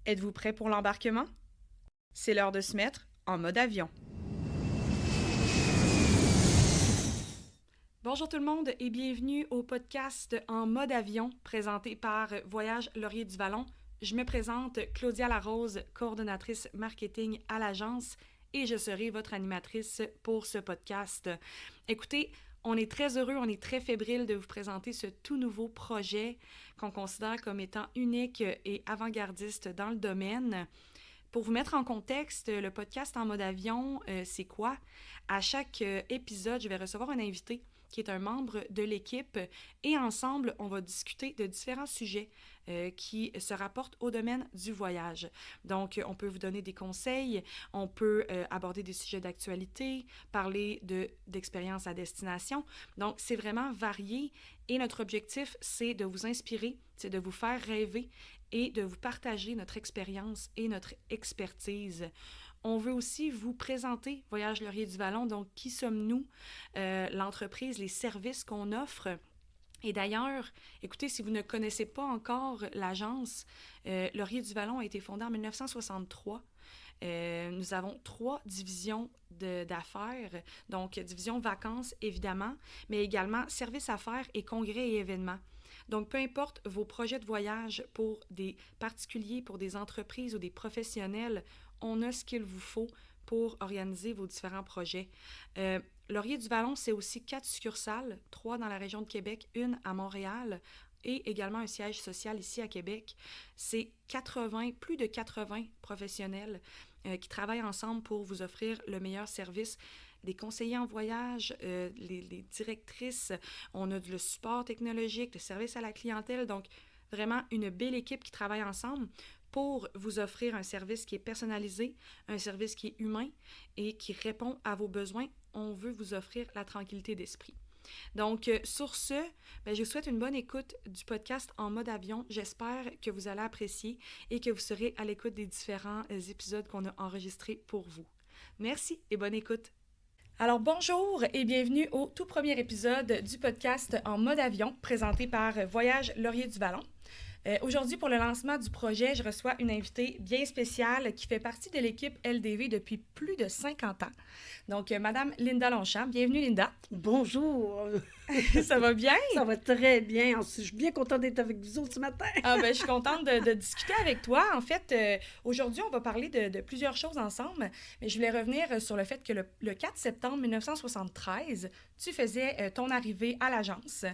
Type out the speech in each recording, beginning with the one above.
Êtes-vous prêt pour l'embarquement? C'est l'heure de se mettre en mode avion. Bonjour tout le monde et bienvenue au podcast En mode avion présenté par Voyage Laurier du Vallon. Je me présente Claudia Larose, coordonnatrice marketing à l'agence et je serai votre animatrice pour ce podcast. Écoutez, on est très heureux, on est très fébrile de vous présenter ce tout nouveau projet qu'on considère comme étant unique et avant-gardiste dans le domaine. Pour vous mettre en contexte, le podcast En mode avion, c'est quoi? À chaque épisode, je vais recevoir un invité qui est un membre de l'équipe et ensemble, on va discuter de différents sujets qui se rapportent au domaine du voyage. Donc, on peut vous donner des conseils, on peut aborder des sujets d'actualité, parler d'expériences à destination. Donc, c'est vraiment varié et notre objectif, c'est de vous inspirer, c'est de vous faire rêver et de vous partager notre expérience et notre expertise. On veut aussi vous présenter Voyage Laurier du Vallon, donc qui sommes-nous, l'entreprise, les services qu'on offre. Et d'ailleurs, écoutez, si vous ne connaissez pas encore l'agence, Laurier du Vallon a été fondée en 1963. Nous avons 3 divisions d'affaires, donc division vacances évidemment, mais également services affaires et congrès et événements. Donc, peu importe vos projets de voyage pour des particuliers, pour des entreprises ou des professionnels, on a ce qu'il vous faut pour organiser vos différents projets. Laurier du Vallon, c'est aussi 4 succursales, 3 dans la région de Québec, 1 à Montréal et également un siège social ici à Québec. C'est plus de 80 professionnels qui travaillent ensemble pour vous offrir le meilleur service. Des conseillers en voyage, les directrices, on a le support technologique, le service à la clientèle, donc vraiment une belle équipe qui travaille ensemble pour vous offrir un service qui est personnalisé, un service qui est humain et qui répond à vos besoins. On veut vous offrir la tranquillité d'esprit. Donc, sur ce, je vous souhaite une bonne écoute du podcast En mode avion. J'espère que vous allez apprécier et que vous serez à l'écoute des différents épisodes qu'on a enregistrés pour vous. Merci et bonne écoute. Alors bonjour et bienvenue au tout premier épisode du podcast En mode avion présenté par Voyage Laurier du Vallon. Aujourd'hui, pour le lancement du projet, je reçois une invitée bien spéciale qui fait partie de l'équipe LDV depuis plus de 50 ans. Donc, Madame Linda Longchamp. Bienvenue, Linda. Bonjour. Ça va bien? Ça va très bien. Je suis bien contente d'être avec vous autres ce matin. Je suis contente de discuter avec toi. En fait, aujourd'hui, on va parler de plusieurs choses ensemble, mais je voulais revenir sur le fait que le 4 septembre 1973, tu faisais ton arrivée à l'agence.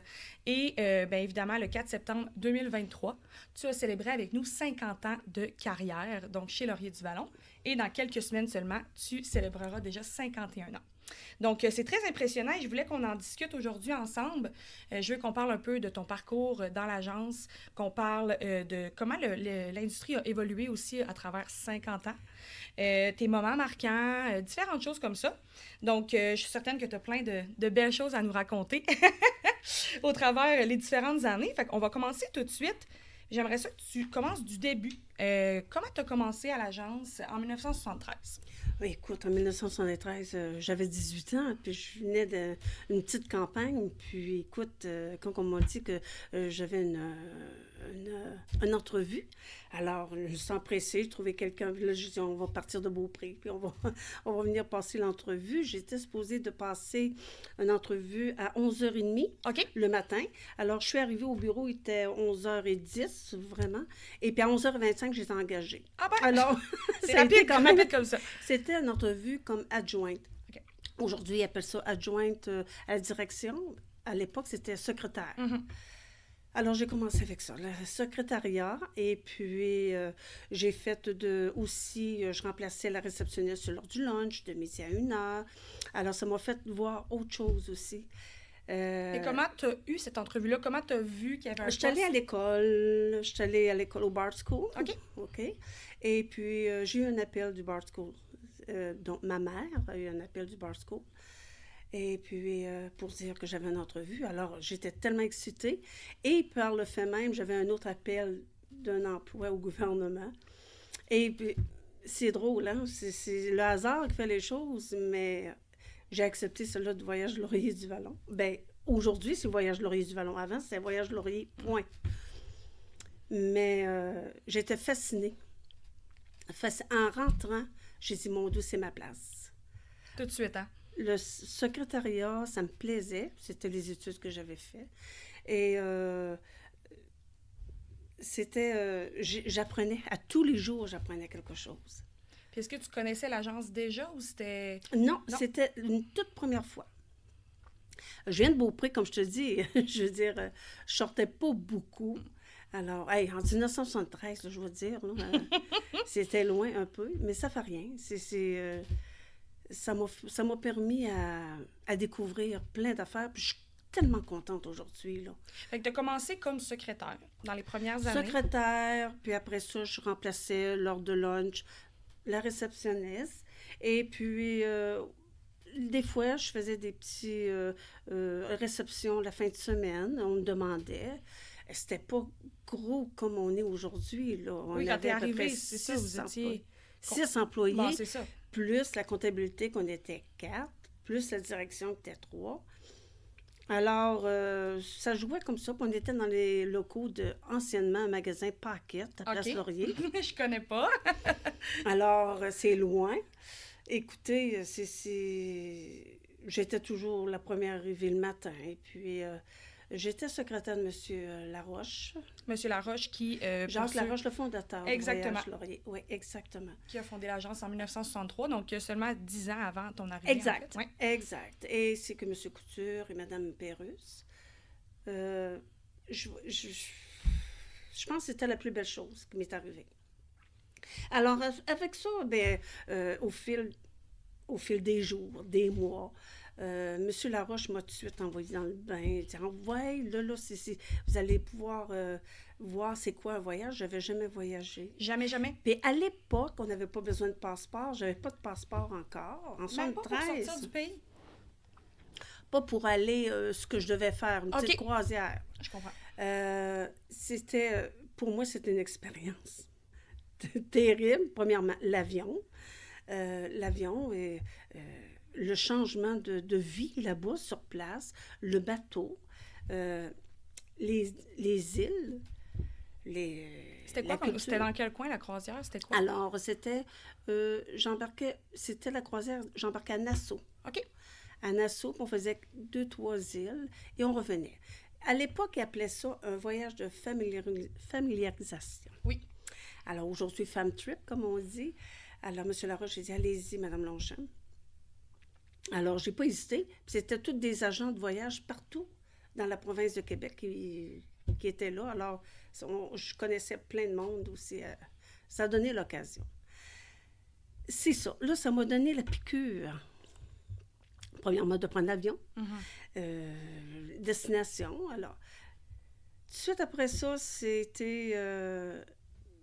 Et évidemment, le 4 septembre 2023, tu as célébré avec nous 50 ans de carrière, donc chez Laurier du Vallon. Et dans quelques semaines seulement, tu célébreras déjà 51 ans. Donc, c'est très impressionnant et je voulais qu'on en discute aujourd'hui ensemble. Je veux qu'on parle un peu de ton parcours dans l'agence, qu'on parle de comment l'industrie a évolué aussi à travers 50 ans, tes moments marquants, différentes choses comme ça. Donc, je suis certaine que tu as plein de belles choses à nous raconter au travers les différentes années. Fait qu'on va commencer tout de suite. J'aimerais ça que tu commences du début. Comment tu as commencé à l'agence en 1973? Oui, écoute, en 1973, j'avais 18 ans, puis je venais d'une petite campagne. Puis écoute, quand on m'a dit que j'avais une entrevue, alors je me sens pressée, je trouvais quelqu'un, puis là, je dis, on va partir de Beaupré, puis on va venir passer l'entrevue. J'étais supposée de passer une entrevue à 11h30 le matin. Alors, je suis arrivée au bureau, il était 11h10, vraiment. Et puis à 11h25, j'étais engagée. Ah ben, alors, c'est rapide, quand même comme ça. C'était une entrevue comme adjointe. Okay. Aujourd'hui, ils appellent ça adjointe à la direction. À l'époque, c'était secrétaire. Mm-hmm. Alors, j'ai commencé avec ça, le secrétariat. Et puis, j'ai fait aussi, je remplaçais la réceptionniste sur l'heure du lunch, de midi à 1h. Alors, ça m'a fait voir autre chose aussi. Et comment tu as eu cette entrevue-là? Comment tu as vu qu'il y avait un poste? Je suis allée à l'école au Bard School. OK. Et puis, j'ai eu un appel du Bard School. Donc, ma mère a eu un appel du Bard School. Et puis, pour dire que j'avais une entrevue. Alors, j'étais tellement excitée. Et par le fait même, j'avais un autre appel d'un emploi au gouvernement. Et puis, c'est drôle, hein? C'est le hasard qui fait les choses, mais j'ai accepté celle-là de Voyage Laurier du Vallon. Bien, aujourd'hui, c'est Voyage Laurier du Vallon. Avant, c'était Voyage Laurier, point. Mais j'étais fascinée En rentrant, j'ai dit, mon Dieu, c'est ma place. Tout de suite, hein? Le secrétariat, ça me plaisait. C'était les études que j'avais faites. Et j'apprenais, à tous les jours, j'apprenais quelque chose. Puis est-ce que tu connaissais l'agence déjà ou c'était... Non, c'était une toute première fois. Je viens de Beaupré, comme je te dis. Je veux dire, je sortais pas beaucoup. Alors, en 1973, là, je veux dire, là, c'était loin un peu, mais ça fait rien. Ça m'a permis à découvrir plein d'affaires, puis je suis tellement contente aujourd'hui, là. Fait que tu as commencé comme secrétaire dans les premières années. Secrétaire, puis après ça, je remplaçais lors de lunch la réceptionniste. Et puis, des fois, je faisais des petits réceptions la fin de semaine. On me demandait. C'était pas gros comme on est aujourd'hui, là. Oui, quand t'es arrivé, c'est ça, vous étiez... 6 employés, bon, c'est ça. plus la comptabilité qu'on était 4, plus la direction qui était 3. Alors, ça jouait comme ça. Puis on était dans les locaux anciennement un magasin Paquette à Place Laurier. Je connais pas. Alors, c'est loin. Écoutez, j'étais toujours la première arrivée le matin. Et puis, j'étais secrétaire de M. Laroche. M. Laroche qui... Jacques Laroche, le fondateur. Exactement. Du Laurier. Oui, exactement. Qui a fondé l'agence en 1963, donc seulement 10 ans avant ton arrivée. Exact, en fait. Exact. Et c'est que M. Couture et Mme Pérusse, je pense que c'était la plus belle chose qui m'est arrivée. Alors, avec ça, au fil des jours, des mois, M. Laroche m'a tout de suite envoyé dans le bain. Il dit, ouais, là, vous allez pouvoir voir c'est quoi un voyage. Je n'avais jamais voyagé. Jamais? Puis à l'époque, on n'avait pas besoin de passeport. Je n'avais pas de passeport encore. En 1973. Même pas pour sortir du pays? Pas pour aller, ce que je devais faire, une petite croisière. Je comprends. Pour moi, c'était une expérience terrible. Premièrement, l'avion. L'avion et le changement de vie là-bas, sur place, le bateau, les îles, C'était quoi? C'était dans quel coin, la croisière? C'était quoi? Alors, c'était la croisière, j'embarquais à Nassau. OK. À Nassau, on faisait 2-3 îles et on revenait. À l'époque, ils appelaient ça un voyage de familiarisation. Oui. Alors, aujourd'hui, Fam Trip, comme on dit. Alors, M. Laroche, j'ai dit, allez-y, Mme Longchamp. Alors, j'ai pas hésité. Puis c'était tous des agents de voyage partout dans la province de Québec qui étaient là. Alors, je connaissais plein de monde aussi. Ça a donné l'occasion. C'est ça. Là, ça m'a donné la piqûre. Premièrement, de prendre l'avion. Destination. Alors, tout de suite après ça, c'était...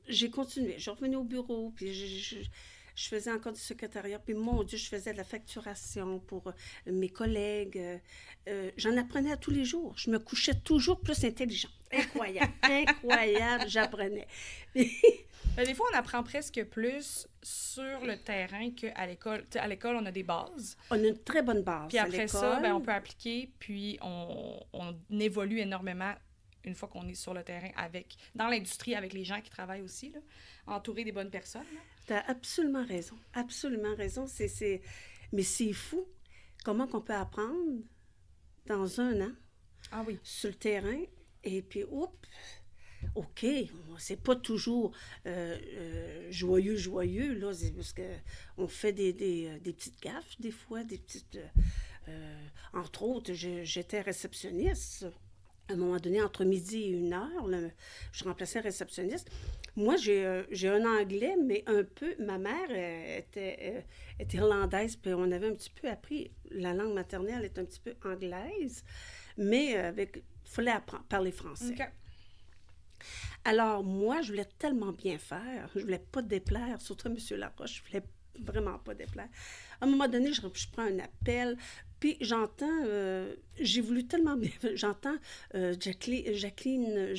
j'ai continué. Je suis revenue au bureau, puis je faisais encore du secrétariat. Puis, mon Dieu, je faisais de la facturation pour mes collègues. J'en apprenais à tous les jours. Je me couchais toujours plus intelligente. Incroyable, incroyable, j'apprenais. Ben, des fois, on apprend presque plus sur le terrain qu'à l'école. À l'école, on a des bases. On a une très bonne base. Puis après ça, ben, on peut appliquer, puis on évolue énormément une fois qu'on est sur le terrain dans l'industrie, avec les gens qui travaillent aussi, là, entouré des bonnes personnes. Tu as absolument raison. Absolument raison. Mais c'est fou comment qu'on peut apprendre dans un an sur le terrain et puis, OK, c'est pas toujours joyeux, là, parce qu'on fait des petites gaffes, des fois, des petites... entre autres, j'étais réceptionniste. À un moment donné, entre midi et 1h, je remplaçais réceptionniste. Moi, j'ai un anglais, mais un peu... Ma mère était irlandaise, puis on avait un petit peu appris... La langue maternelle est un petit peu anglaise, mais il fallait parler français. Okay. Alors, moi, je voulais tellement bien faire. Je voulais pas déplaire, surtout M. Laroche. Je voulais vraiment pas déplaire. À un moment donné, je prends un appel, puis j'entends... j'ai voulu tellement bien... J'entends Jacqueline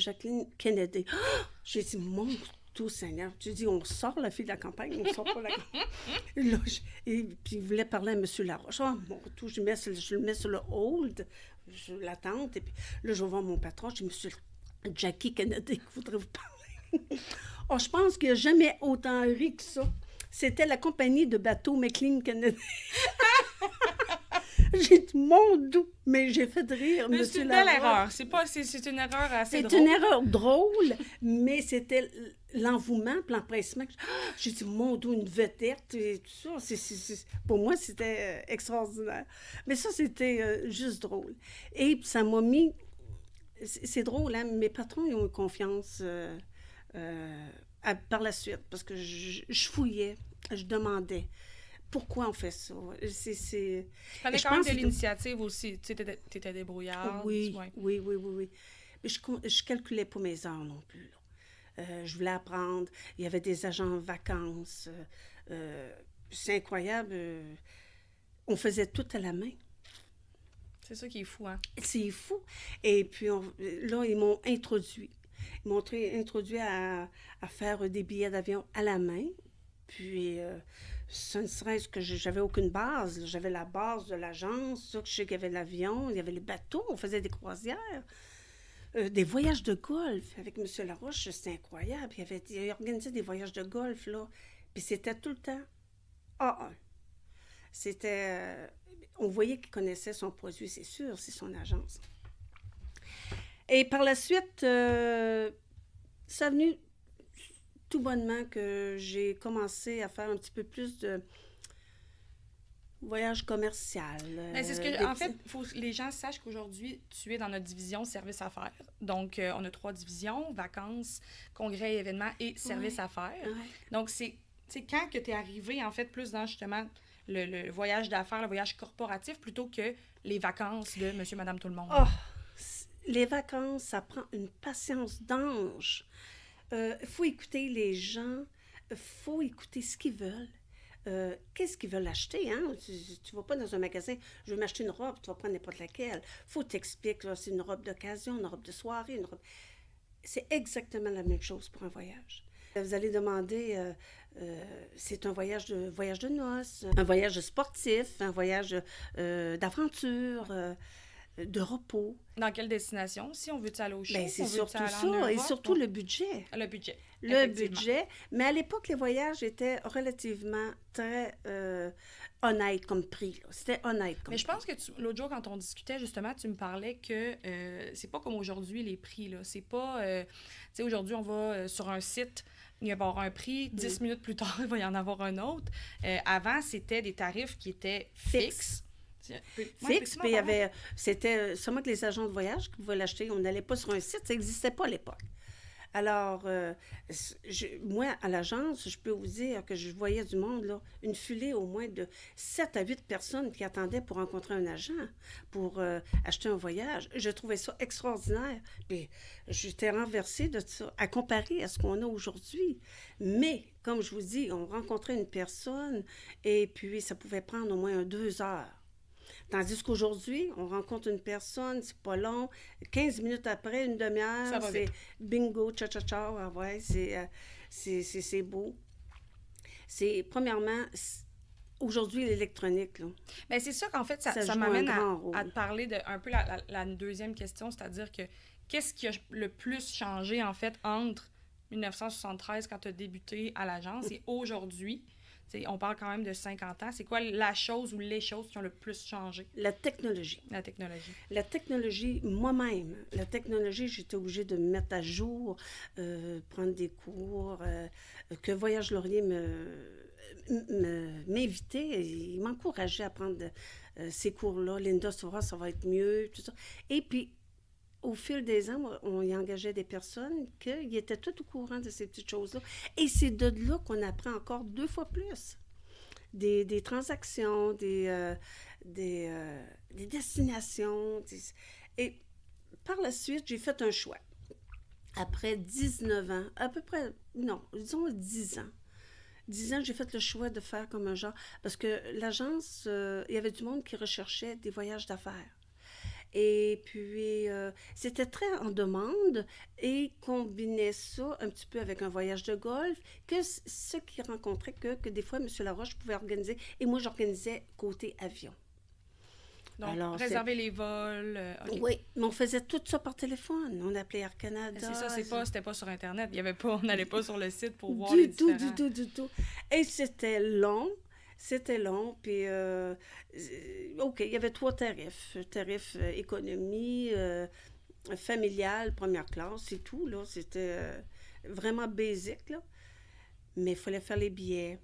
Kennedy. Oh! J'ai dit, mon Dieu Seigneur. Tu dis, on sort la fille de la campagne, on sort pas la campagne. Là, et puis, il voulait parler à M. Laroche. Oh, mon Dieu, je le mets sur le hold, je l'attente, et puis là, je vais voir mon patron. Je dis, Monsieur Jackie Kennedy, il faudrait vous parler. Oh, je pense qu'il n'y a jamais autant ri que ça. C'était la compagnie de bateaux McLean Canada. J'ai dit, mon doux, mais j'ai fait rire, Mais monsieur c'est une belle Laroche. erreur. C'est une erreur assez C'est drôle. une erreur drôle, mais c'était l'envouement, puis l'empressement. J'ai dit, mon doux, une vedette et tout ça. Pour moi, c'était extraordinaire. Mais ça, c'était juste drôle. Et ça m'a mis... C'est drôle, hein? Mes patrons, ils ont eu confiance par la suite, parce que je fouillais, je demandais. Pourquoi on fait ça? Tu prenais quand même de l'initiative aussi. Tu sais, t'étais débrouillarde. Oui, Ouais. oui. Mais je calculais pas mes heures non plus. Je voulais apprendre. Il y avait des agents en vacances. C'est incroyable. On faisait tout à la main. C'est ça qui est fou, hein? C'est fou. Et puis, là, ils m'ont introduit. Ils m'ont introduit à faire des billets d'avion à la main. Puis, ça ne serait-ce que j'avais aucune base. J'avais la base de l'agence, ça, que je sais qu'il y avait l'avion, il y avait les bateaux, on faisait des croisières. Des voyages de golf avec M. Laroche, c'était incroyable. Il organisait des voyages de golf, là. Puis c'était tout le temps A1. C'était... on voyait qu'il connaissait son produit, c'est sûr, c'est son agence. Et par la suite, ça a venu tout bonnement que j'ai commencé à faire un petit peu plus de voyage commercial. Mais c'est ce que, en fait, il faut que les gens sachent qu'aujourd'hui, tu es dans notre division services affaires. Donc, on a 3 divisions, vacances, congrès et événements et services affaires. Ouais. Donc, c'est quand que tu es arrivé, en fait, plus dans justement le voyage d'affaires, le voyage corporatif, plutôt que les vacances de monsieur, madame, tout le monde. Oh, les vacances, ça prend une patience d'ange. Faut écouter les gens, faut écouter ce qu'ils veulent. Qu'est-ce qu'ils veulent acheter, hein? Tu vas pas dans un magasin, je veux m'acheter une robe, tu vas prendre n'importe laquelle. Faut t'expliquer, c'est une robe d'occasion, une robe de soirée, une robe... C'est exactement la même chose pour un voyage. Vous allez demander, c'est un voyage de noces, un voyage sportif, un voyage d'aventure, de repos. Dans quelle destination? Si on veut aller au chaud, Bien, c'est on veut surtout aller ça, en Europe, et surtout le budget. Le budget. Le budget. Mais à l'époque, les voyages étaient relativement très honnêtes comme prix. Là. C'était honnête comme Mais prix. je pense que l'autre jour, quand on discutait, justement, tu me parlais que c'est pas comme aujourd'hui, les prix. Là. C'est pas... tu sais, aujourd'hui, on va sur un site, il va y avoir un prix, 10 minutes plus tard, il va y en avoir un autre. Avant, c'était des tarifs qui étaient fixes. Fixe, puis il y avait... C'était seulement que les agents de voyage qui pouvaient l'acheter. On n'allait pas sur un site, ça n'existait pas à l'époque. Alors, moi, à l'agence, je peux vous dire que je voyais du monde, là, une filée au moins de 7 à 8 personnes qui attendaient pour rencontrer un agent, pour acheter un voyage. Je trouvais ça extraordinaire. Puis, j'étais renversée de ça, à comparer à ce qu'on a aujourd'hui. Mais, comme je vous dis, on rencontrait une personne et puis ça pouvait prendre au moins 2 heures. Tandis qu'aujourd'hui, on rencontre une personne, c'est pas long, 15 minutes après, une demi-heure, c'est bingo, cha-cha-cha, ah ouais, c'est beau. C'est, premièrement, aujourd'hui, l'électronique, là. Bien, c'est sûr qu'en fait, ça m'amène à te parler de un peu la deuxième question, c'est-à-dire que qu'est-ce qui a le plus changé, en fait, entre 1973, quand tu as débuté à l'agence, et aujourd'hui? T'sais, on parle quand même de 50 ans. C'est quoi la chose ou les choses qui ont le plus changé? La technologie. La technologie. La technologie, moi-même, j'étais obligée de me mettre à jour, prendre des cours, que Voyage Laurier m'invitait, il m'encourageait à prendre ces cours-là. Linda Sora, ça va être mieux, tout ça. Et puis, au fil des ans, on y engageait des personnes qui étaient tout au courant de ces petites choses-là. Et c'est de là qu'on apprend encore 2 fois plus. Des transactions, des destinations. Et par la suite, j'ai fait un choix. Après 19 ans, à peu près, non, disons 10 ans. 10 ans, j'ai fait le choix de faire comme un genre. Parce que l'agence, il y avait du monde qui recherchait des voyages d'affaires. Et puis, c'était très en demande et combinait ça un petit peu avec un voyage de golf, que ce qui rencontrait que des fois, M. Laroche pouvait organiser, et moi, j'organisais côté avion. Donc, Alors, réserver les vols. OK. Oui, mais on faisait tout ça par téléphone. On appelait Air Canada. C'est ça, c'était pas sur Internet. Il y avait pas, on n'allait pas sur le site pour voir les Du tout, différents. du tout. Et c'était long, puis OK, il y avait 3 tarifs. Tarif économie, familiale, première classe, c'est tout, là. C'était vraiment basique, là. Mais il fallait faire les billets.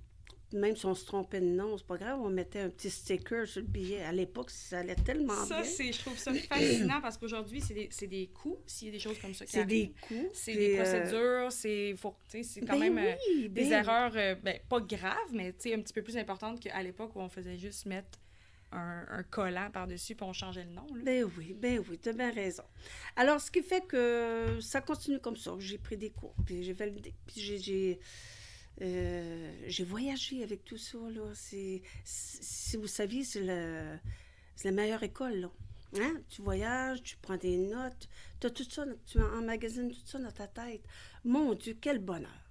Même si on se trompait de nom, c'est pas grave, on mettait un petit sticker sur le billet. À l'époque, ça allait tellement Ça, bien. je trouve ça fascinant parce qu'aujourd'hui, c'est des coûts, s'il y a des choses comme ça qui C'est arrivent. des coûts. C'est puis, des procédures, c'est quand ben même oui, des ben erreurs, pas graves, mais un petit peu plus importantes qu'à l'époque où on faisait juste mettre un collant par-dessus puis on changeait le nom. Là. Ben oui, tu as bien raison. Alors, ce qui fait que ça continue comme ça. J'ai pris des cours, puis j'ai validé, puis j'ai voyagé avec tout ça, là. Si vous saviez, c'est la meilleure école, là. Hein? Tu voyages, tu prends des notes, tu as tout ça, tu emmagasines tout ça dans ta tête. Mon Dieu, quel bonheur!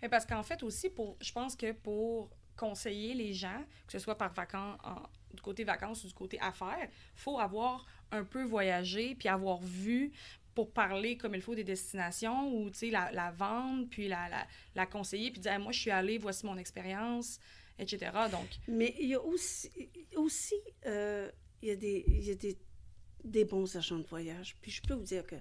Mais parce qu'en fait aussi, je pense que pour conseiller les gens, que ce soit par du côté vacances ou du côté affaires, faut avoir un peu voyagé puis avoir vu pour parler comme il faut des destinations ou, tu sais, la vendre, puis la conseiller, puis dire moi, je suis allée, voici mon expérience, etc. Donc, Mais il y a aussi il y a des bons agents de voyage. Puis je peux vous dire que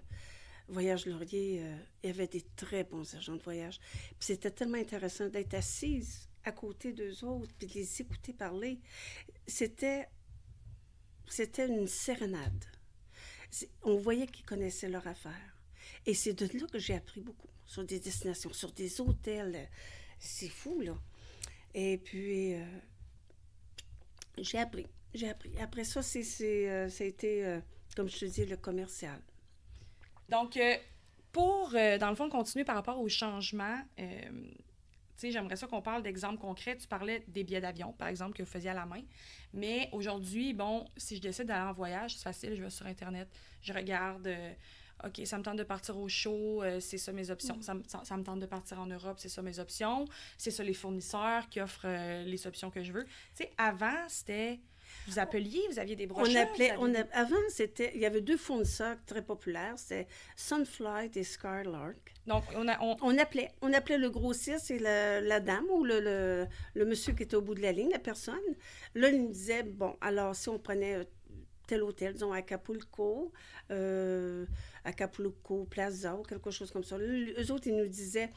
Voyage Laurier, il y avait des très bons agents de voyage. Puis c'était tellement intéressant d'être assise à côté d'eux autres, puis de les écouter parler. C'était une sérénade. On voyait qu'ils connaissaient leur affaire. Et c'est de là que j'ai appris beaucoup, sur des destinations, sur des hôtels. C'est fou, là. Et puis, j'ai appris. Après ça, ça a été, comme je te dis, le commercial. donc pour, dans le fond, continuer par rapport au changement, tu sais, j'aimerais ça qu'on parle d'exemples concrets. Tu parlais des billets d'avion, par exemple, que vous faisiez à la main. Mais aujourd'hui, bon, si je décide d'aller en voyage, c'est facile, je vais sur Internet, je regarde, OK, ça me tente de partir au show, c'est ça mes options. Ça me tente de partir en Europe, c'est ça mes options. C'est ça les fournisseurs qui offrent les options que je veux. Tu sais, avant, c'était... Vous appeliez, vous aviez des brochures? Avant, il y avait 2 fournisseurs très populaires, c'était Sunflight et Skylark. Donc, On appelait le grossiste et la dame ou le monsieur qui était au bout de la ligne, la personne. Là, il nous disait, bon, alors si on prenait tel hôtel, disons Acapulco Plaza ou quelque chose comme ça. Là, eux autres, ils nous disaient,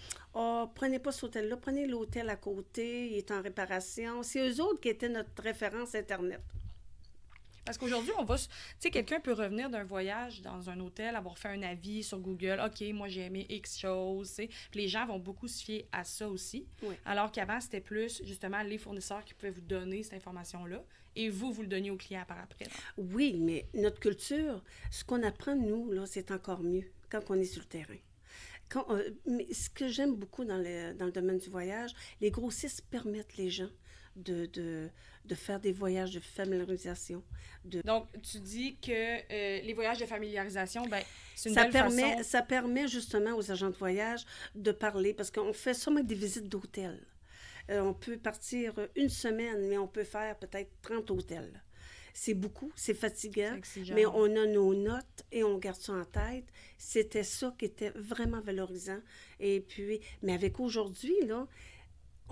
prenez pas cet hôtel-là, prenez l'hôtel à côté, il est en réparation. C'est eux autres qui étaient notre référence Internet. Parce qu'aujourd'hui, tu sais, quelqu'un peut revenir d'un voyage dans un hôtel, avoir fait un avis sur Google. OK, moi, j'ai aimé X choses, tu sais. Puis les gens vont beaucoup se fier à ça aussi. Oui. Alors qu'avant, c'était plus, justement, les fournisseurs qui pouvaient vous donner cette information-là et vous le donniez au client par après. Oui, mais notre culture, ce qu'on apprend, nous, là, c'est encore mieux quand on est sur le terrain. Mais ce que j'aime beaucoup dans le domaine du voyage, les grossistes permettent les gens de faire des voyages de familiarisation. Donc, tu dis que les voyages de familiarisation, ben, c'est une belle façon... Ça permet justement aux agents de voyage de parler, parce qu'on fait seulement des visites d'hôtels. On peut partir 1 semaine, mais on peut faire peut-être 30 hôtels. C'est beaucoup, c'est fatigant, mais on a nos notes et on garde ça en tête. C'était ça qui était vraiment valorisant. Et puis, mais avec aujourd'hui, là,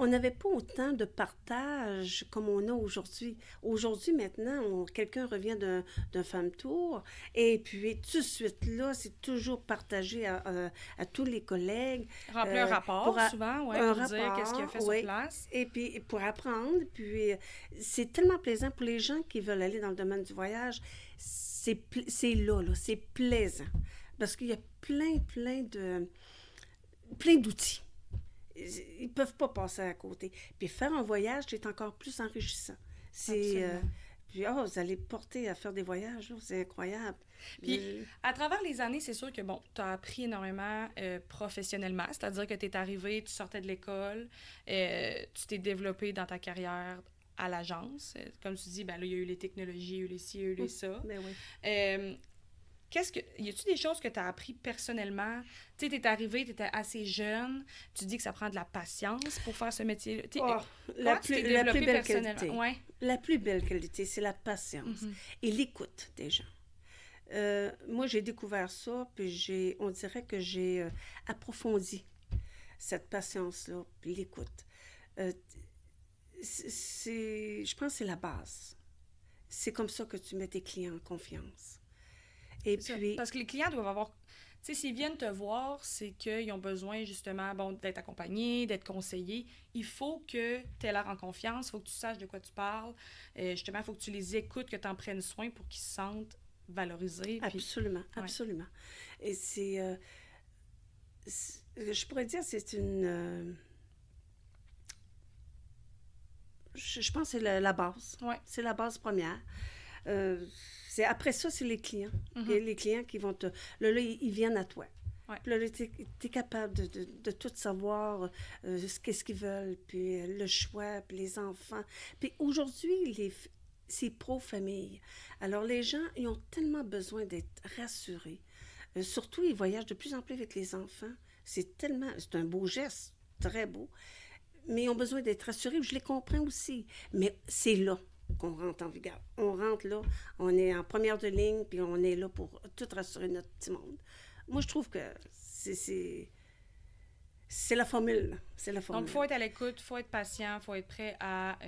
on n'avait pas autant de partage comme on a aujourd'hui. Aujourd'hui, maintenant, quelqu'un revient d'un femme tour et puis tout de suite là, c'est toujours partagé à tous les collègues. Remplir un rapport, souvent, pour dire qu'est-ce qu'il a fait sur place. Et puis pour apprendre, puis c'est tellement plaisant pour les gens qui veulent aller dans le domaine du voyage. C'est là, c'est plaisant. Parce qu'il y a plein d'outils. Ils ne peuvent pas passer à côté. Puis faire un voyage, c'est encore plus enrichissant. Puis, vous allez porter à faire des voyages, là, c'est incroyable. Puis, à travers les années, c'est sûr que, bon, tu as appris énormément professionnellement, c'est-à-dire que tu es arrivé, tu sortais de l'école, tu t'es développé dans ta carrière à l'agence. Comme tu dis, ben là, il y a eu les technologies, il y a eu les ci, il y a eu les ça. Ben oui. Y a-tu des choses que tu as appris personnellement? Tu sais, t'es arrivé, tu étais assez jeune, tu dis que ça prend de la patience pour faire ce métier-là. La plus belle personnellement? qualité. Ouais. La plus belle qualité, c'est la patience et l'écoute des gens. Moi, j'ai découvert ça, puis on dirait que j'ai approfondi cette patience-là, puis l'écoute. Je pense que c'est la base. C'est comme ça que tu mets tes clients en confiance. Et puis... Parce que les clients doivent avoir... Tu sais, s'ils viennent te voir, c'est qu'ils ont besoin, justement, d'être accompagnés, d'être conseillés. Il faut que tu aies l'air en confiance, il faut que tu saches de quoi tu parles. Justement, il faut que tu les écoutes, que tu en prennes soin pour qu'ils se sentent valorisés. Absolument, puis... absolument. Et je pourrais dire, c'est une... je pense que c'est la base. Ouais. C'est la base première. Après ça, c'est les clients. Et les clients qui vont te... Là, ils viennent à toi. Ouais. Puis là, tu es capable de tout savoir, qu'est-ce qu'ils veulent, puis le choix, puis les enfants. Puis aujourd'hui, c'est pro-famille. Alors, les gens, ils ont tellement besoin d'être rassurés. Surtout, ils voyagent de plus en plus avec les enfants. C'est un beau geste, très beau. Mais ils ont besoin d'être rassurés. Je les comprends aussi. Mais c'est là qu'on rentre en vigueur. On rentre là, on est en première de ligne, puis on est là pour tout rassurer notre petit monde. Moi, je trouve que c'est la formule. C'est la formule. Donc, il faut être à l'écoute, il faut être patient, il faut être prêt à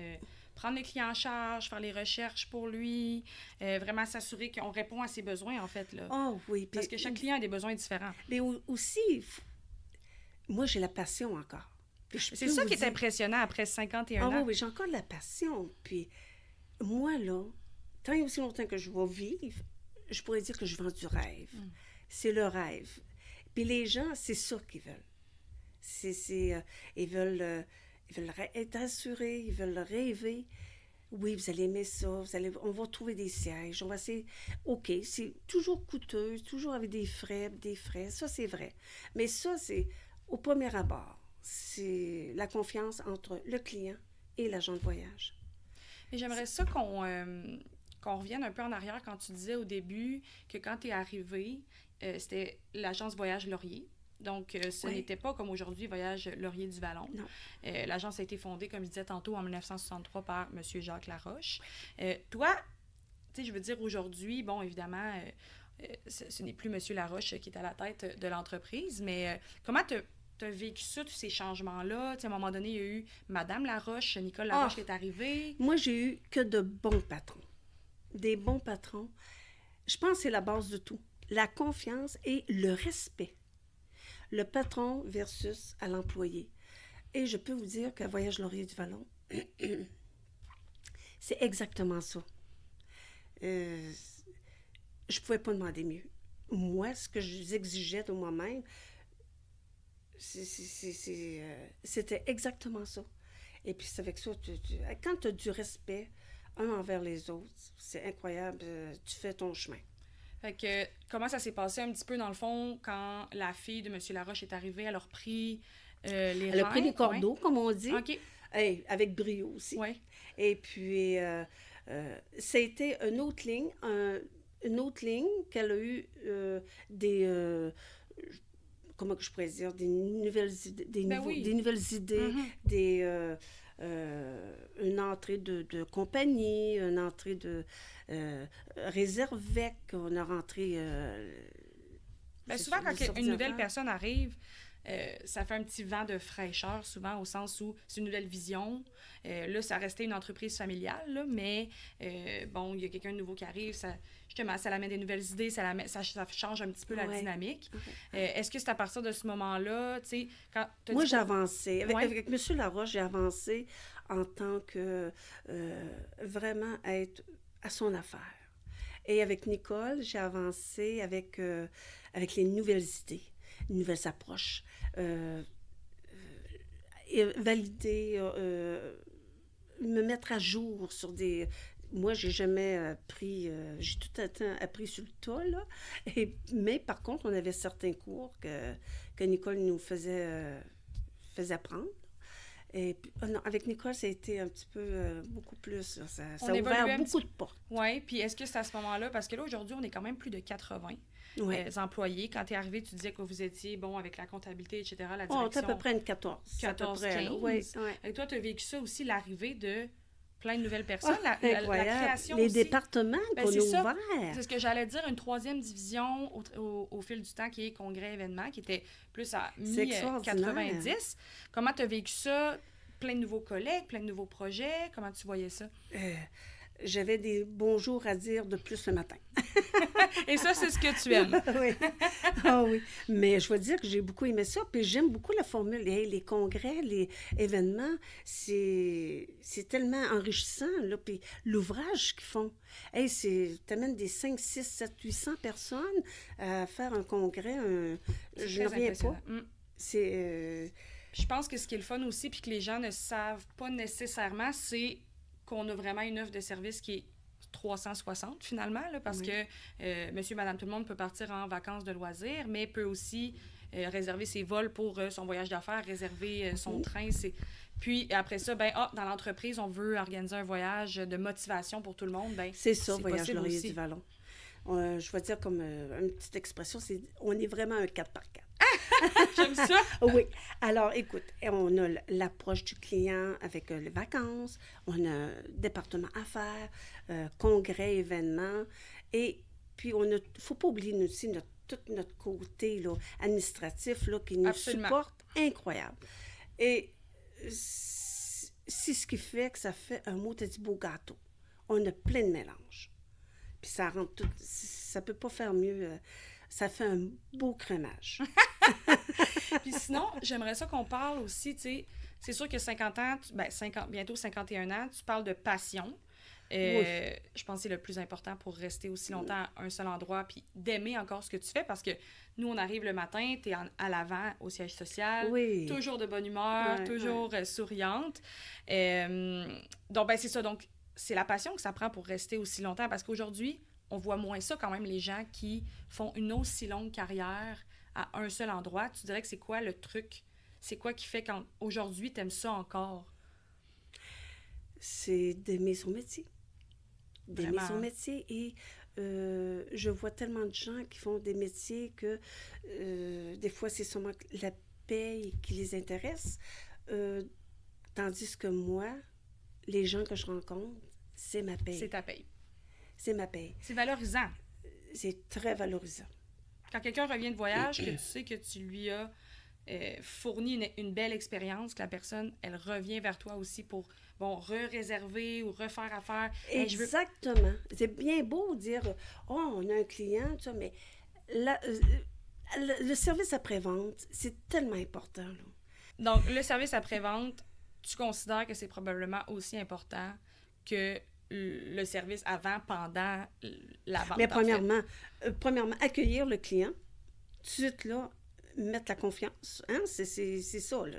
prendre le client en charge, faire les recherches pour lui, vraiment s'assurer qu'on répond à ses besoins, en fait. Là. Oh oui. Parce que chaque client a des besoins différents. Mais aussi, moi, j'ai la passion encore. C'est ça qui est impressionnant après 51 ans. Oui, j'ai encore de la passion. Puis moi, là, tant et aussi longtemps que je vais vivre, je pourrais dire que je vends du rêve. C'est le rêve. Puis les gens, c'est ça qu'ils veulent. Ils veulent être assurés, ils veulent rêver. Oui, vous allez aimer ça, on va trouver des sièges, on va essayer... OK, c'est toujours coûteux, toujours avec des frais, ça c'est vrai. Mais ça, c'est au premier abord. C'est la confiance entre le client et l'agent de voyage. Et j'aimerais ça qu'on revienne un peu en arrière quand tu disais au début que quand tu es arrivé, c'était l'agence Voyage Laurier. Donc, ce n'était pas comme aujourd'hui Voyage Laurier du Vallon. Non. L'agence a été fondée, comme je disais tantôt, en 1963 par M. Jacques Laroche. Toi, tu sais, je veux dire, aujourd'hui, bon, évidemment, ce n'est plus M. Laroche qui est à la tête de l'entreprise, mais comment tu as vécu ça, tous ces changements-là? Tu sais, à un moment donné, il y a eu Mme Laroche, Nicole Laroche qui est arrivée. Moi, j'ai eu que de bons patrons. Des bons patrons. Je pense que c'est la base de tout. La confiance et le respect. Le patron versus à l'employé. Et je peux vous dire qu'à Voyage Laurier du Vallon, c'est exactement ça. Je ne pouvais pas demander mieux. Moi, ce que j'exigeais de moi-même, c'était exactement ça. Et puis, c'est avec ça, quand tu as du respect un envers les autres, c'est incroyable, tu fais ton chemin. Fait que, comment ça s'est passé un petit peu, dans le fond, quand la fille de M. Laroche est arrivée, elle a repris les rênes? Elle a pris les cordeaux, comme on dit. OK. Hey, avec brio aussi. Oui. Et puis, ça a été une autre ligne qu'elle a eu comment que je pourrais dire, des nouvelles idées, des nouvelles idées, une entrée de compagnie, une entrée de Réservec, on a rentré... souvent, quand une nouvelle personne arrive, ça fait un petit vent de fraîcheur, souvent, au sens où c'est une nouvelle vision. Là, ça restait une entreprise familiale, là, mais bon, il y a quelqu'un de nouveau qui arrive, justement, ça amène des nouvelles idées, ça change un petit peu la dynamique. Est-ce que c'est à partir de ce moment-là, tu sais, quand... Moi, j'ai avancé. Avec M. Laroche, j'ai avancé en tant que vraiment être à son affaire. Et avec Nicole, j'ai avancé avec les nouvelles idées, nouvelles approches, valider, me mettre à jour sur des... Moi, j'ai jamais appris, j'ai tout le temps appris sur le tas, là. Mais par contre, on avait certains cours que Nicole nous faisait apprendre. Et puis, non, avec Nicole, ça a été un petit peu beaucoup plus. Là. Ça On a évolue ouvert un beaucoup petit de portes. Oui, puis est-ce que c'est à ce moment-là, parce que là, aujourd'hui, on est quand même plus de 80 Oui. employés. Quand tu es arrivé, tu disais que vous étiez, bon, avec la comptabilité, etc., la Oh, c'est à peu direction, près une 14. À peu 14, près, 15. là. Oui, oui. Et toi, tu as vécu ça aussi, l'arrivée de plein de nouvelles Oh, personnes, la incroyable. création Les aussi. départements Ben, qu'on c'est a ça. ouverts. C'est ce que j'allais dire, une troisième division au fil du temps qui est congrès-événement, qui était plus à C'est extraordinaire. mi-90. Comment tu as vécu ça? Plein de nouveaux collègues, plein de nouveaux projets. Comment tu voyais ça? J'avais des bonjours à dire de plus le matin. Et ça, c'est ce que tu aimes. Oui. Ah oui. Mais je veux dire que j'ai beaucoup aimé ça. Puis j'aime beaucoup la formule. Hey, les congrès, les événements, c'est tellement enrichissant. Là. Puis l'ouvrage qu'ils font. Hey, t'amènes des 5, 6, 7, 800 personnes à faire un congrès. Je ne reviens pas. C'est... Je pense que ce qui est le fun aussi, puis que les gens ne savent pas nécessairement, c'est qu'on a vraiment une offre de service qui est 360 finalement, là, parce que monsieur, madame, tout le monde peut partir en vacances de loisirs, mais peut aussi réserver ses vols pour son voyage d'affaires, réserver son train. Puis après ça, dans l'entreprise, on veut organiser un voyage de motivation pour tout le monde. C'est ça, Voyage Laurier du Vallon. Je vais dire comme une petite expression, on est vraiment un 4x4. J'aime ça! Oui. Alors, écoute, on a l'approche du client avec les vacances, on a un département affaires, congrès, événements, et puis il ne faut pas oublier aussi tout notre côté là, administratif là, qui nous Absolument. supporte, incroyable. Et c'est ce qui fait que ça fait un mot dit beau gâteau. On a plein de mélanges. Puis ça rend tout... Ça peut pas faire mieux... ça fait un beau crémage. Puis sinon, j'aimerais ça qu'on parle aussi, tu sais, c'est sûr que 50 ans, bientôt 51 ans, tu parles de passion. Oui. Je pense que c'est le plus important pour rester aussi longtemps à un seul endroit, puis d'aimer encore ce que tu fais, parce que nous, on arrive le matin, tu es à l'avant au siège social, Oui. toujours de bonne humeur, toujours souriante. Donc, c'est ça. Donc, c'est la passion que ça prend pour rester aussi longtemps, parce qu'aujourd'hui, on voit moins ça quand même, les gens qui font une aussi longue carrière à un seul endroit. Tu dirais que c'est quoi le truc? C'est quoi qui fait qu'aujourd'hui, tu aimes ça encore? C'est d'aimer son métier. D'aimer Vraiment. son métier. Et je vois tellement de gens qui font des métiers que des fois, c'est seulement la paye qui les intéresse. Tandis que moi, les gens que je rencontre, c'est ma paye. C'est ta paye. C'est ma paye. C'est valorisant. C'est très valorisant. Quand quelqu'un revient de voyage, que tu sais que tu lui as fourni une belle expérience, que la personne, elle revient vers toi aussi pour, re-réserver ou refaire affaire. Exactement. C'est bien beau de dire, on a un client, tu vois, mais le service après-vente, c'est tellement important. Là. Donc, le service après-vente, tu considères que c'est probablement aussi important que le service avant, pendant la vente. Mais premièrement, accueillir le client, tout de suite, là, mettre la confiance. Hein? C'est ça, là.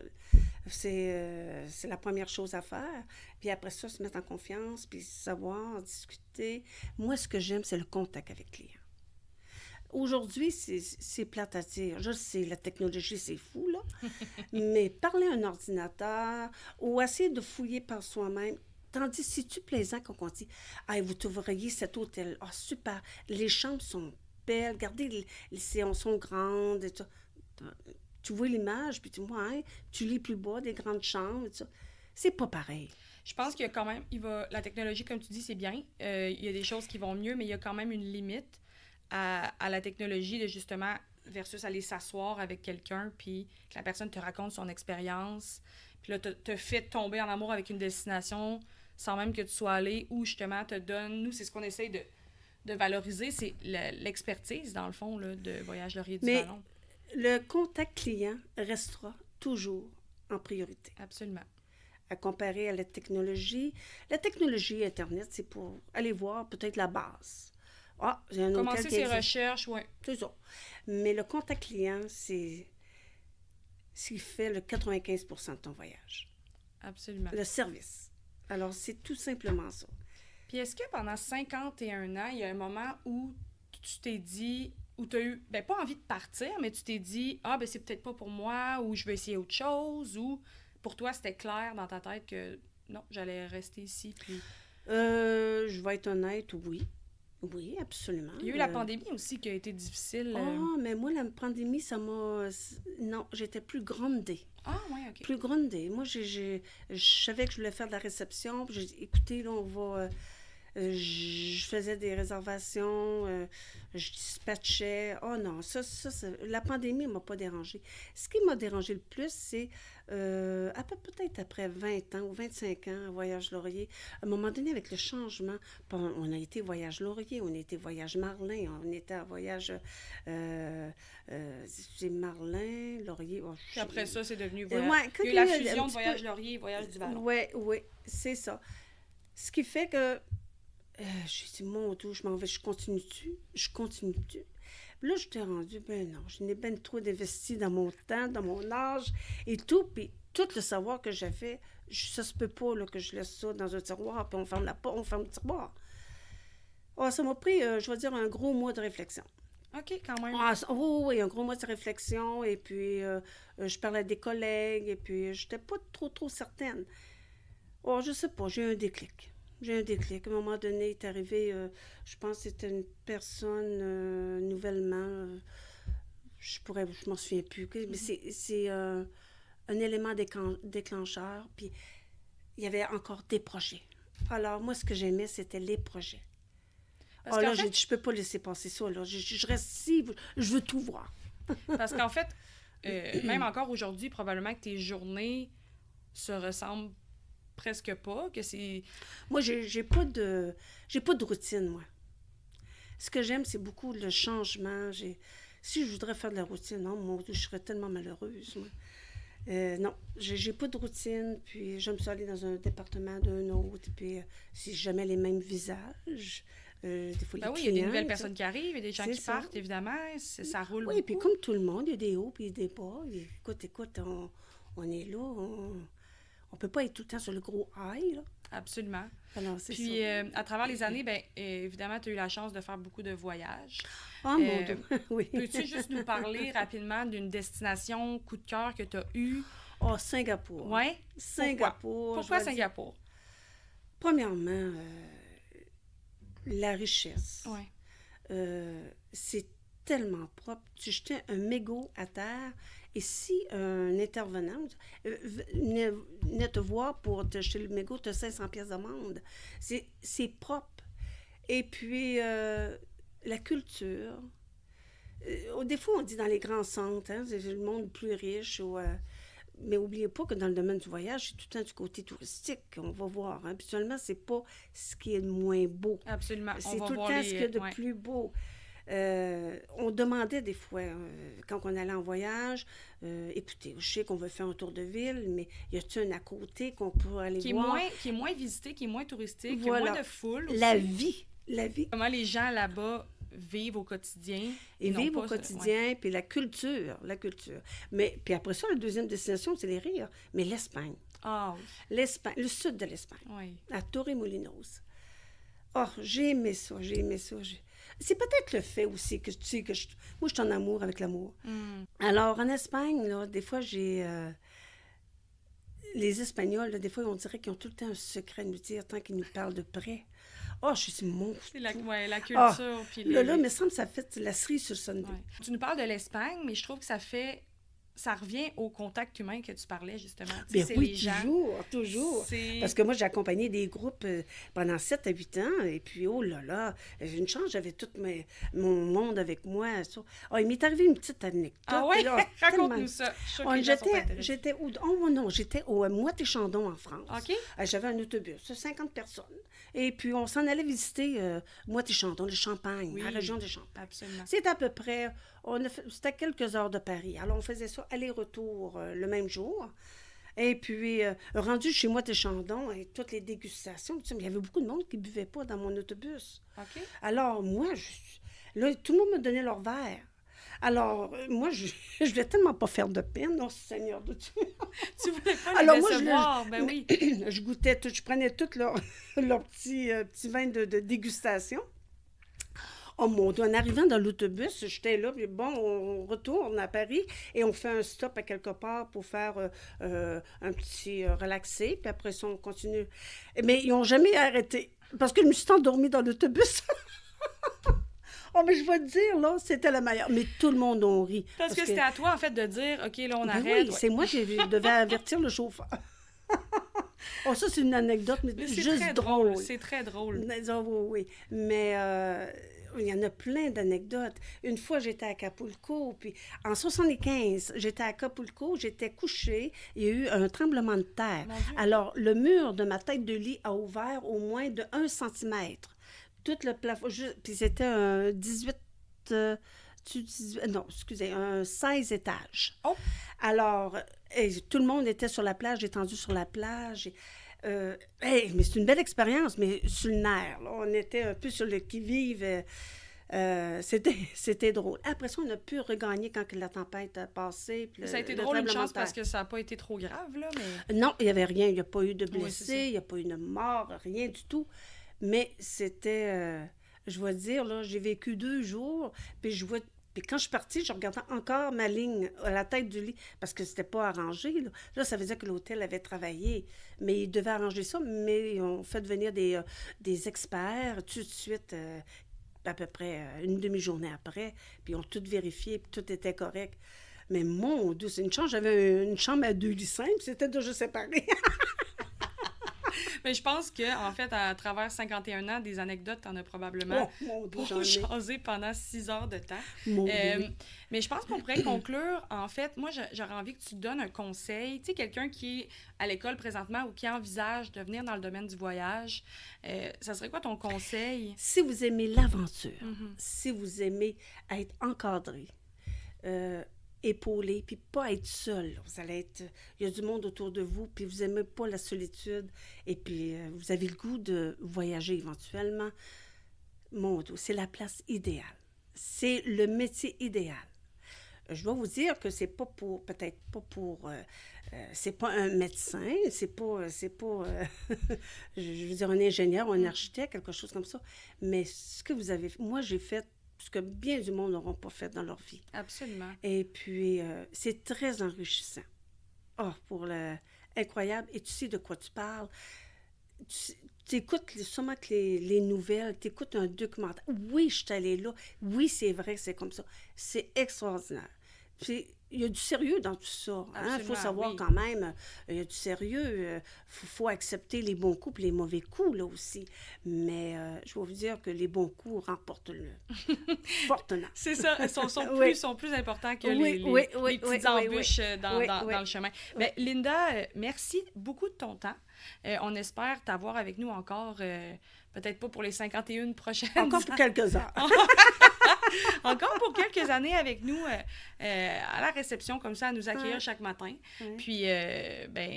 C'est la première chose à faire. Puis après ça, se mettre en confiance, puis savoir, discuter. Moi, ce que j'aime, c'est le contact avec le client. Aujourd'hui, c'est plate à dire. Je sais, la technologie, c'est fou, là. Mais parler à un ordinateur ou essayer de fouiller par soi-même, tandis, c'est-tu plaisant quand on dit « Ah, vous trouveriez cet hôtel. Ah, super. Les chambres sont belles. Regardez, les séances sont grandes. » et tout. Tu vois l'image, puis tu vois, hein, tu lis plus bas des grandes chambres. Et tout. C'est pas pareil. Je pense qu'il y a quand même... la technologie, comme tu dis, c'est bien. Il y a des choses qui vont mieux, mais il y a quand même une limite à la technologie de justement versus aller s'asseoir avec quelqu'un, puis que la personne te raconte son expérience, puis là, te fait tomber en amour avec une destination sans même que tu sois allé, ou justement te donne... Nous, c'est ce qu'on essaye de valoriser, c'est l'expertise, dans le fond, là, de Voyage Laurier du Vallon. Le contact client restera toujours en priorité. Absolument. À comparer à la technologie. La technologie Internet, c'est pour aller voir peut-être la base. Ah, j'ai un Commencer hôtel qui ses existe. recherches, oui. C'est ça. Mais le contact client, c'est ce qui fait le 95% de ton voyage. Absolument. Le service. Alors, c'est tout simplement ça. Puis est-ce que pendant 51 ans, il y a un moment où tu t'es dit, où tu as eu, pas envie de partir, mais tu t'es dit, c'est peut-être pas pour moi, ou je vais essayer autre chose, ou pour toi, c'était clair dans ta tête que non, j'allais rester ici, puis... Je vais être honnête, oui. Oui, absolument. Il y a eu la pandémie aussi qui a été difficile. Mais moi, la pandémie, ça m'a... Non, j'étais plus grondée. Ah, oui, OK. Plus grondée. Moi, je savais que je voulais faire de la réception. Puis j'ai dit, écoutez, là, on va... je faisais des réservations, je dispatchais. Oh non, la pandémie ne m'a pas dérangée. Ce qui m'a dérangé le plus, c'est peut-être après 20 ans ou 25 ans à Voyage Laurier, à un moment donné, avec le changement, on a été Voyage Laurier, on a été Voyage Marlin, on était à Voyage... c'est Marlin, Laurier... Oh, Puis après ça, c'est devenu Voyage... Ouais, il y a eu la fusion de Voyage Laurier et Voyage du Vallon. Oui, c'est ça. Ce qui fait que j'ai dit, mon Dieu, je m'en vais, je continue-tu? Là, je t'ai rendu, ben non, je n'ai ben trop investi dans mon temps, dans mon âge et tout, puis tout le savoir que j'avais, ça se peut pas là, que je laisse ça dans un tiroir, puis on ferme le tiroir. Oh, ça m'a pris, je vais dire, un gros mois de réflexion. OK, quand même. Oui, un gros mois de réflexion, et puis je parlais à des collègues, et puis j'étais pas trop certaine. Oh, je sais pas, j'ai eu un déclic. À un moment donné, il est arrivé, je pense que c'était une personne nouvellement, je m'en souviens plus, mais c'est un élément déclencheur, puis il y avait encore des projets. Alors, moi, ce que j'aimais, c'était les projets. J'ai dit, je peux pas laisser passer ça, là. Je reste ici, je veux tout voir. Parce qu'en fait, même encore aujourd'hui, probablement que tes journées se ressemblent presque pas, que c'est... Moi, j'ai pas de routine, moi. Ce que j'aime, c'est beaucoup le changement. Si je voudrais faire de la routine, non, mon Dieu, je serais tellement malheureuse, moi. Non, j'ai pas de routine, puis j'aime ça aller dans un département d'un autre, puis c'est jamais les mêmes visages. Des fois, oui, il y a des nouvelles personnes qui arrivent, il y a des gens qui partent, évidemment, ça roule beaucoup. Oui, puis comme tout le monde, il y a des hauts puis des bas. Écoute, on est là, on peut pas être tout le temps sur le gros high, là. Absolument. Alors, c'est puis, ça. à travers les années, bien, évidemment, tu as eu la chance de faire beaucoup de voyages. Oh, mon Dieu, oui. Peux-tu juste nous parler rapidement d'une destination coup de cœur que tu as eue? Oh, Singapour. Oui? Singapour. Pourquoi Singapour? Premièrement, la richesse. Oui. C'est tellement propre. Tu jetais un mégot à terre, et si un intervenant venait te voir pour te jeter le mégot, tu as 500 pièces d'amende. C'est propre. Et puis, la culture. Des fois, on dit dans les grands centres, hein, c'est le monde plus riche, mais n'oubliez pas que dans le domaine du voyage, c'est tout le temps du côté touristique qu'on va voir. Hein. Habituellement, c'est pas ce qui est le moins beau. Absolument. C'est tout le temps ce qu'il y a de plus beau. On demandait des fois, quand on allait en voyage, écoutez, je sais qu'on veut faire un tour de ville, mais y a-t-il un à côté qu'on peut aller voir? Qui est moins visité, qui est moins touristique, voilà. qui a moins de foule aussi. La vie. Comment les gens là-bas vivent au quotidien. Et vivent au quotidien, puis la culture. Mais, puis après ça, la deuxième destination, c'est les rires. Mais l'Espagne. Ah oui. L'Espagne, le sud de l'Espagne. Oui. À Torremolinos. Oh, j'ai aimé ça. C'est peut-être le fait aussi que, tu sais, moi, je suis en amour avec l'amour. Alors, en Espagne, là, des fois, les Espagnols, là, des fois, on dirait qu'ils ont tout le temps un secret à nous dire tant qu'ils nous parlent de près. Oh, je suis mon... C'est la culture. Oh, puis là, il me semble que ça fait la cerise sur le sundae. Ouais. Tu nous parles de l'Espagne, mais je trouve que ça revient au contact humain que tu parlais, justement. Bien c'est oui, les gens. toujours. Parce que moi, j'ai accompagné des groupes pendant 7 à 8 ans, et puis, oh là là, j'ai une chance, j'avais tout mon monde avec moi. Oh, il m'est arrivé une petite anecdote. Ah oui? Raconte-nous ça. J'étais au Moët-et-Chandon, en France. OK. J'avais un autobus de 50 personnes. Et puis, on s'en allait visiter Moët-et-Chandon, le Champagne, la région de Champagne. Absolument. C'est à peu près... C'était à quelques heures de Paris. Alors, on faisait ça aller-retour le même jour. Et puis, rendu chez Moët-et-Chandon, et toutes les dégustations, il y avait beaucoup de monde qui ne buvait pas dans mon autobus. OK. Alors, moi, là, tout le monde me donnait leur verre. Alors, moi, je voulais tellement pas faire de peine, non, Seigneur de Dieu. Tu voulais pas les décevoir, ben oui. Je goûtais tout, je prenais tout leur petit vin de dégustation. Oh mon Dieu, en arrivant dans l'autobus, j'étais là, puis bon, on retourne à Paris et on fait un stop à quelque part pour faire un petit relaxé, puis après ça, on continue. Mais ils n'ont jamais arrêté, parce que je me suis endormie dans l'autobus. Oh, mais je vais te dire, là, c'était la meilleure. Mais tout le monde en rit. Parce que c'était à toi, en fait, de dire, OK, là, on arrête. Oui, c'est moi qui devais avertir le chauffeur. Oh, ça, c'est une anecdote, mais juste drôle. C'est très drôle. Oui. Mais il y en a plein d'anecdotes. Une fois, j'étais à Acapulco, puis en 75, j'étais à Acapulco, j'étais couchée, il y a eu un tremblement de terre. Alors, le mur de ma tête de lit a ouvert au moins de 1 centimètre. Tout le plafond, puis c'était un 18... non, excusez, un 16 étages. Oh! Alors, tout le monde était sur la plage, étendu sur la plage. Mais c'est une belle expérience, mais sur le nerf. Là, on était un peu sur le qui-vive. C'était drôle. Après ça, on a pu regagner quand la tempête a passé. Ça a été drôle, une chance, parce que ça n'a pas été trop grave, là, mais... Non, il n'y avait rien. Il n'y a pas eu de blessés, il n'y a pas eu de mort, rien du tout. Mais c'était... je vais dire, là, j'ai vécu 2 jours, puis quand je suis partie, je regardais encore ma ligne à la tête du lit, parce que c'était pas arrangé. Là, ça veut dire que l'hôtel avait travaillé, mais ils devaient arranger ça, mais ils ont fait venir des experts tout de suite, à peu près une demi-journée après, puis ils ont tout vérifié, puis tout était correct. Mais mon Dieu, c'est une chance, j'avais une chambre à 2 lits simples, c'était déjà séparé. Mais je pense qu'en fait, à travers 51 ans, des anecdotes, t'en as probablement jasé pendant 6 heures de temps. Mais je pense qu'on pourrait conclure, en fait, moi, j'aurais envie que tu donnes un conseil. Tu sais, quelqu'un qui est à l'école présentement ou qui envisage de venir dans le domaine du voyage, ça serait quoi ton conseil? Si vous aimez l'aventure, si vous aimez être encadré, épaulé, puis pas être seul. Vous allez être... Il y a du monde autour de vous, puis vous n'aimez pas la solitude, et puis vous avez le goût de voyager éventuellement. Mon Dieu, c'est la place idéale. C'est le métier idéal. Je dois vous dire que c'est pas pour... Peut-être pas pour... c'est pas un médecin, c'est pas je veux dire, un ingénieur ou un architecte, quelque chose comme ça. Mais ce que vous avez... Moi, j'ai fait ce que bien du monde n'auront pas fait dans leur vie. Absolument. Et puis, c'est très enrichissant. Oh, incroyable. Et tu sais de quoi tu parles. Tu écoutes sûrement que les nouvelles, tu écoutes un documentaire. Oui, je suis allée là. Oui, c'est vrai, c'est comme ça. C'est extraordinaire. Puis, il y a du sérieux dans tout ça. Il faut savoir quand même, il y a du sérieux. Faut accepter les bons coups et les mauvais coups, là aussi. Mais je vais vous dire que les bons coups remportent fortement. C'est ça. Ils sont plus importants que les petites embûches dans le chemin. Mais Linda, merci beaucoup de ton temps. On espère t'avoir avec nous encore, peut-être pas pour les 51 prochaines Encore pour quelques heures. Encore pour quelques années avec nous à la réception, comme ça, à nous accueillir chaque matin. Puis,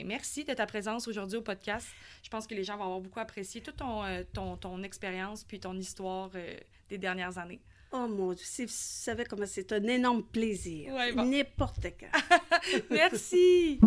merci de ta présence aujourd'hui au podcast. Je pense que les gens vont avoir beaucoup apprécié toute ton expérience puis ton histoire des dernières années. Oh mon Dieu, si vous savez comment c'est un énorme plaisir. Ouais, bon. N'importe quand. Merci!